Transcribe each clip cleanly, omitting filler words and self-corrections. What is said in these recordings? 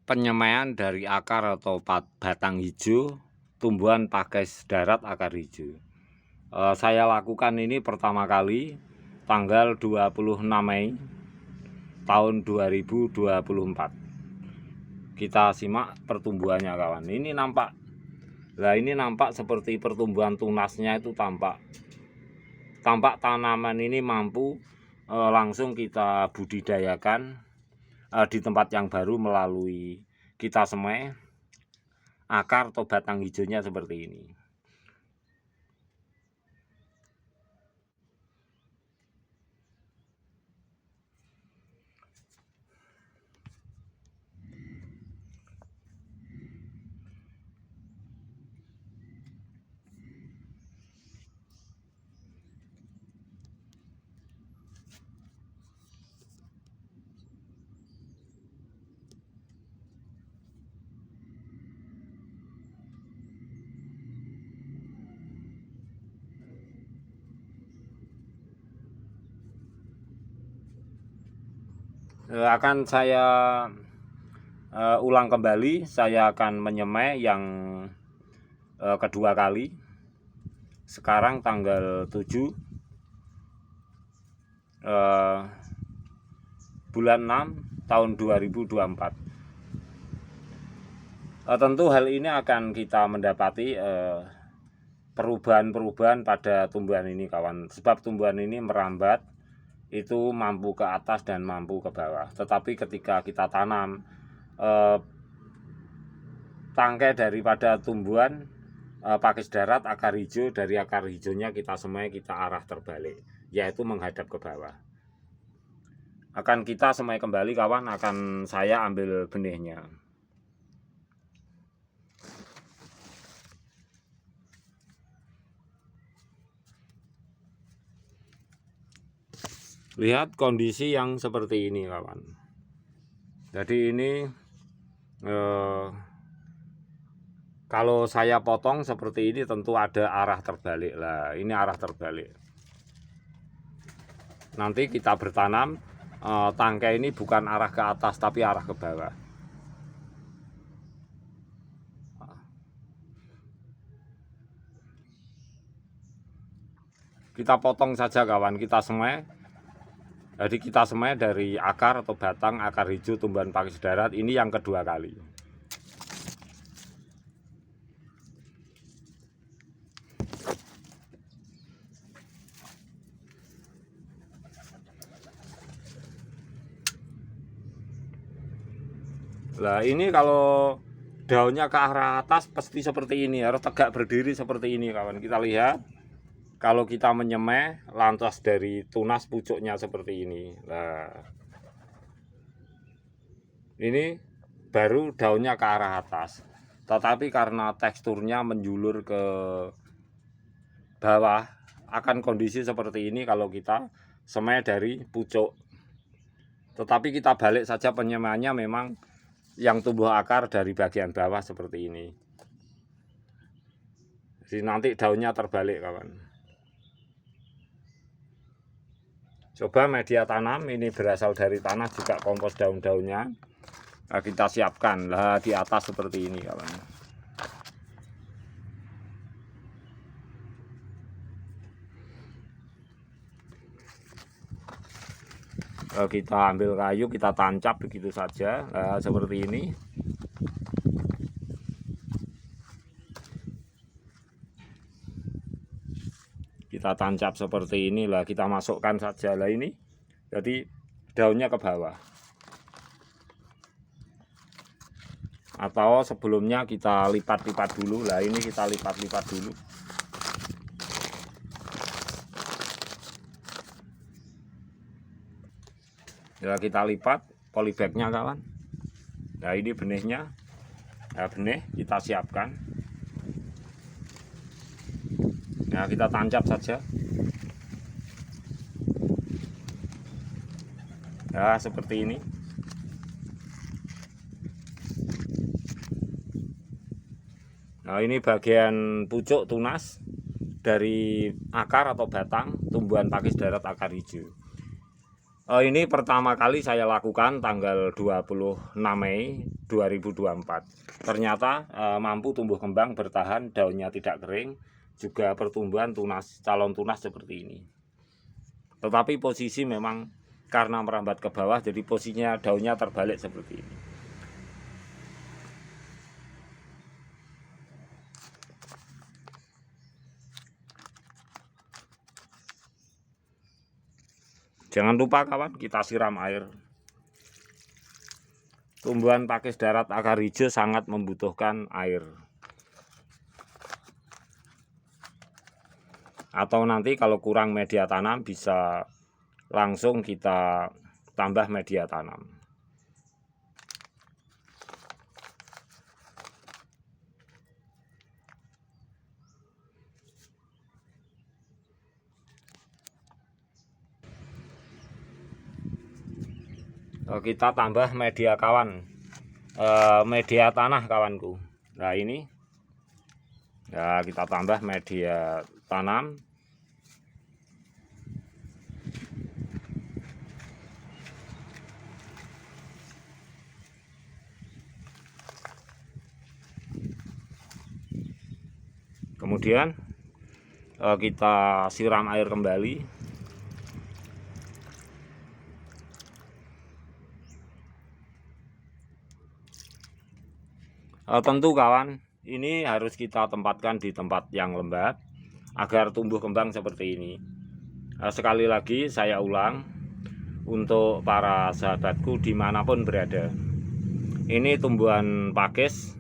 Penyemaian dari akar atau batang hijau tumbuhan pakis darat akar hijau. Saya lakukan ini pertama kali tanggal 26 Mei tahun 2024. Kita simak pertumbuhannya kawan. Ini nampak. Nah, ini nampak seperti pertumbuhan tunasnya itu tampak tanaman ini mampu langsung kita budidayakan di tempat yang baru melalui kita semai akar atau batang hijaunya seperti ini. Akan saya ulang kembali, saya akan menyemai yang kedua kali. Sekarang tanggal 7 bulan 6 tahun 2024. Tentu hal ini akan kita mendapati perubahan-perubahan pada tumbuhan ini kawan, sebab tumbuhan ini merambat itu mampu ke atas dan mampu ke bawah. Tetapi ketika kita tanam tangkai daripada tumbuhan pakis darat akar hijau, dari akar hijaunya kita semai kita arah terbalik, yaitu menghadap ke bawah. Akan kita semai kembali kawan, akan saya ambil benihnya. Lihat kondisi yang seperti ini kawan. Jadi ini kalau saya potong seperti ini tentu ada arah terbalik lah. Ini arah terbalik. Nanti kita bertanam tangkai ini bukan arah ke atas tapi arah ke bawah. Kita potong saja kawan, kita semai. Jadi kita semai dari akar atau batang akar hijau tumbuhan pakis darat ini yang kedua kali. Nah ini kalau daunnya ke arah atas pasti seperti ini, harus tegak berdiri seperti ini kawan. Kita lihat kalau kita menyemai lantas dari tunas pucuknya seperti ini. Nah ini baru daunnya ke arah atas, tetapi karena teksturnya menjulur ke bawah akan kondisi seperti ini kalau kita semai dari pucuk. Tetapi kita balik saja penyemaiannya, memang yang tumbuh akar dari bagian bawah seperti ini. Jadi nanti daunnya terbalik kawan. Coba media tanam ini berasal dari tanah juga, kompos daun-daunnya. Nah, kita siapkan lah di atas seperti ini kawan. Kita ambil kayu, kita tancap begitu saja. Nah, seperti ini. Kita tancap seperti inilah, kita masukkan saja lah ini. Jadi daunnya ke bawah. Atau sebelumnya kita lipat-lipat dulu. Lah ini kita lipat-lipat dulu. Ya kita lipat polybagnya kawan. Nah ini benihnya. Nah benih kita siapkan. Nah kita tancap saja. Nah seperti ini. Nah ini bagian pucuk tunas dari akar atau batang tumbuhan pakis darat akar hijau. Ini pertama kali saya lakukan tanggal 26 Mei 2024. Ternyata mampu tumbuh kembang, bertahan, daunnya tidak kering, juga pertumbuhan tunas, calon tunas seperti ini. Tetapi posisi memang karena merambat ke bawah, jadi posisinya daunnya terbalik seperti ini. Jangan lupa kawan, kita siram air. Tumbuhan pakis darat akar hijau sangat membutuhkan air. Atau nanti kalau kurang media tanam bisa langsung kita tambah media tanam. Kita tambah media kawan, media tanah kawanku. Nah ini, nah kita tambah media tanam. Kemudian kita siram air kembali. Tentu kawan, ini harus kita tempatkan di tempat yang lembab agar tumbuh kembang seperti ini. Sekali lagi saya ulang, untuk para sahabatku dimanapun berada, ini tumbuhan pakis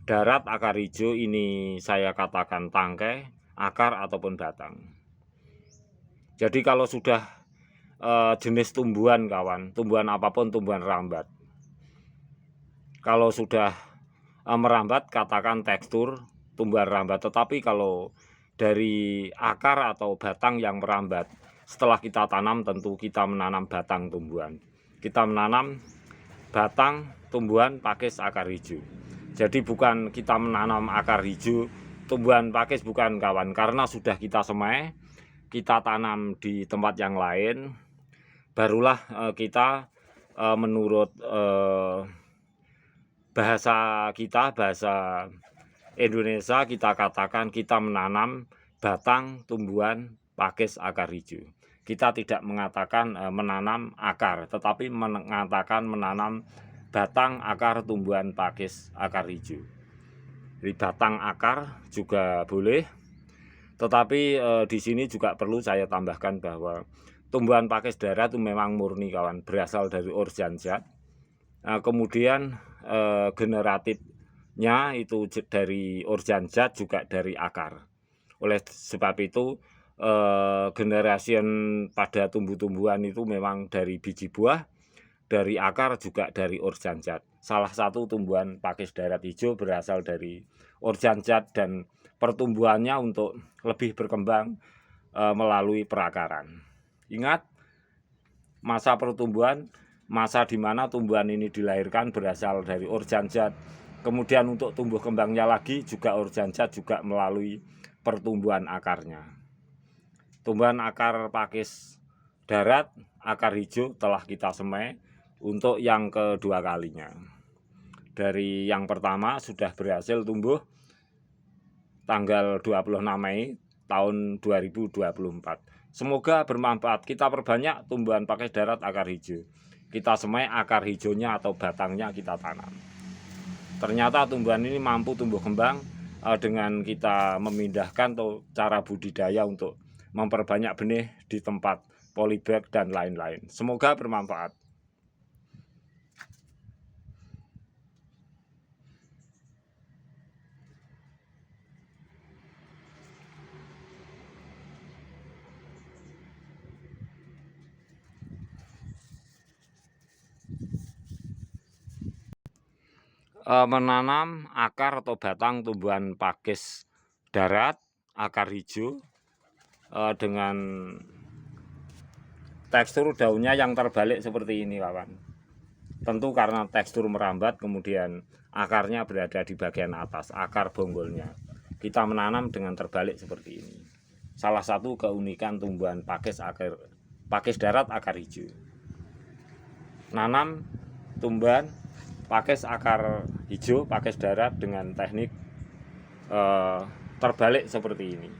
darat akar hijau, ini saya katakan tangkai, akar ataupun batang. Jadi kalau sudah jenis tumbuhan kawan, tumbuhan apapun, tumbuhan rambat, kalau sudah merambat katakan tekstur tumbuhan rambat. Tetapi kalau dari akar atau batang yang merambat, setelah kita tanam tentu kita menanam batang tumbuhan, kita menanam batang tumbuhan pakis akar hijau. Jadi bukan kita menanam akar hijau tumbuhan pakis, bukan kawan, karena sudah kita semai, kita tanam di tempat yang lain, barulah kita menurut bahasa kita, bahasa Indonesia, kita katakan kita menanam batang tumbuhan pakis akar hijau. Kita tidak mengatakan menanam akar, tetapi mengatakan menanam batang akar tumbuhan pakis akar hijau. Jadi batang akar juga boleh, tetapi di sini juga perlu saya tambahkan bahwa tumbuhan pakis darat itu memang murni kawan, berasal dari organza. Kemudian generatifnya itu dari organza, juga dari akar. Oleh sebab itu generasi pada tumbuh-tumbuhan itu memang dari biji buah, dari akar, juga dari organza. Salah satu tumbuhan pakis darat hijau berasal dari organza dan pertumbuhannya untuk lebih berkembang melalui perakaran. Ingat, masa pertumbuhan, masa di mana tumbuhan ini dilahirkan berasal dari organza. Kemudian untuk tumbuh kembangnya lagi juga organza, juga melalui pertumbuhan akarnya. Tumbuhan akar pakis darat akar hijau telah kita semai untuk yang kedua kalinya. Dari yang pertama sudah berhasil tumbuh tanggal 26 Mei tahun 2024. Semoga bermanfaat. Kita perbanyak tumbuhan pakis darat akar hijau. Kita semai akar hijaunya atau batangnya kita tanam. Ternyata tumbuhan ini mampu tumbuh kembang dengan kita memindahkan atau cara budidaya untuk memperbanyak benih di tempat polybag dan lain-lain. Semoga bermanfaat. Menanam akar atau batang tumbuhan pakis darat akar hijau dengan tekstur daunnya yang terbalik seperti ini kawan. Tentu karena tekstur merambat, kemudian akarnya berada di bagian atas, akar bonggolnya. Kita menanam dengan terbalik seperti ini. Salah satu keunikan tumbuhan pakis akar pakis darat akar hijau. Nanam tumbuhan pakis akar hijau, pakis darat dengan teknik terbalik seperti ini.